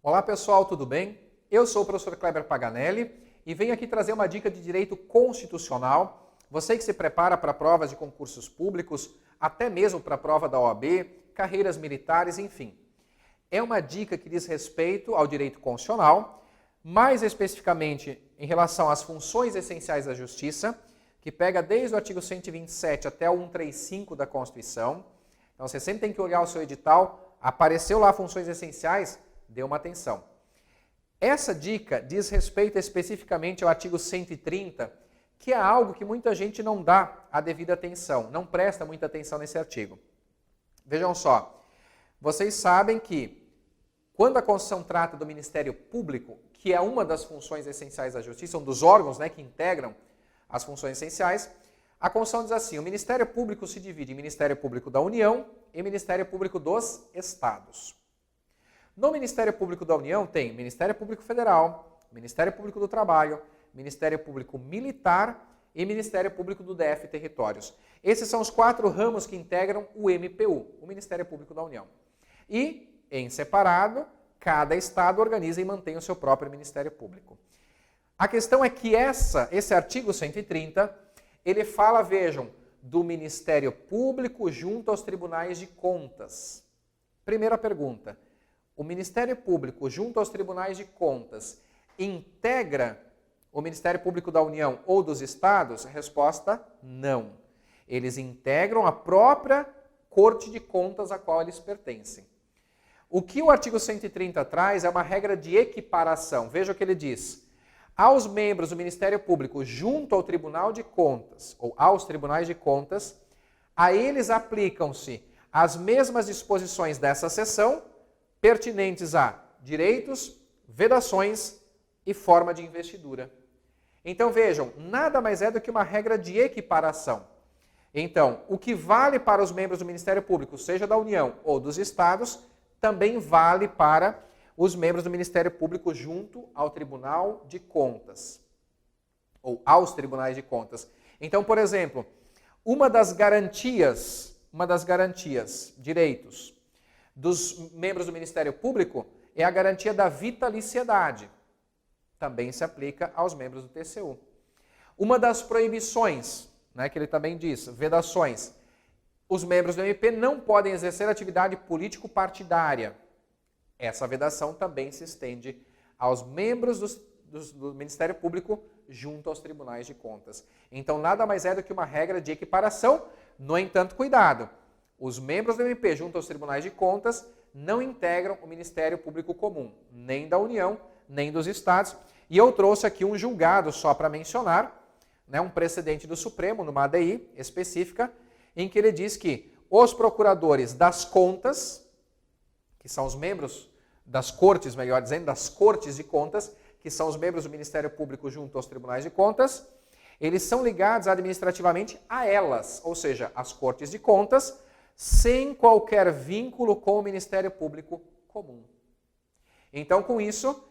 Olá pessoal, tudo bem? Eu sou o professor Kleber Paganelli e venho aqui trazer uma dica de direito constitucional. Você que se prepara para provas de concursos públicos, até mesmo para a prova da OAB, carreiras militares, enfim. É uma dica que diz respeito ao direito constitucional, mais especificamente em relação às funções essenciais da Justiça, que pega desde o artigo 127 até o 135 da Constituição. Então você sempre tem que olhar o seu edital, apareceu lá funções essenciais, dê uma atenção. Essa dica diz respeito especificamente ao artigo 130, que é algo que muita gente não dá a devida atenção, não presta muita atenção nesse artigo. Vejam só, vocês sabem que quando a Constituição trata do Ministério Público, que é uma das funções essenciais da Justiça, um dos órgãos que integram as funções essenciais, a Constituição diz assim: o Ministério Público se divide em Ministério Público da União e Ministério Público dos Estados. No Ministério Público da União tem Ministério Público Federal, Ministério Público do Trabalho, Ministério Público Militar e Ministério Público do DF Territórios. Esses são os 4 ramos que integram o MPU, o Ministério Público da União. E, em separado, cada estado organiza e mantém o seu próprio Ministério Público. A questão é que esse artigo 130, ele fala, vejam, do Ministério Público junto aos tribunais de contas. Primeira pergunta: o Ministério Público junto aos tribunais de contas integra o Ministério Público da União ou dos Estados? Resposta: não. Eles integram a própria Corte de Contas a qual eles pertencem. O que o artigo 130 traz é uma regra de equiparação. Veja o que ele diz: aos membros do Ministério Público junto ao Tribunal de Contas, ou aos tribunais de contas, a eles aplicam-se as mesmas disposições dessa seção, pertinentes a direitos, vedações e forma de investidura. Então vejam, nada mais é do que uma regra de equiparação. Então, o que vale para os membros do Ministério Público, seja da União ou dos Estados, também vale para os membros do Ministério Público junto ao Tribunal de Contas, ou aos Tribunais de Contas. Então, por exemplo, uma das garantias, direitos, dos membros do Ministério Público é a garantia da vitaliciedade. Também se aplica aos membros do TCU. Uma das proibições, que ele também diz, vedações, os membros do MP não podem exercer atividade político-partidária. Essa vedação também se estende aos membros do Ministério Público junto aos tribunais de contas. Então, nada mais é do que uma regra de equiparação. No entanto, cuidado, os membros do MP junto aos tribunais de contas não integram o Ministério Público Comum, nem da União, nem dos Estados. E eu trouxe aqui um julgado só para mencionar, um precedente do Supremo, numa ADI específica, em que ele diz que os procuradores das contas, que são os membros das cortes, melhor dizendo, das cortes de contas, que são os membros do Ministério Público junto aos tribunais de contas, eles são ligados administrativamente a elas, ou seja, as cortes de contas, sem qualquer vínculo com o Ministério Público Comum. Então, com isso,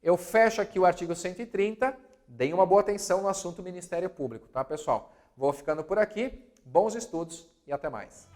eu fecho aqui o artigo 130, deem uma boa atenção no assunto Ministério Público, tá, pessoal? Vou ficando por aqui, bons estudos e até mais.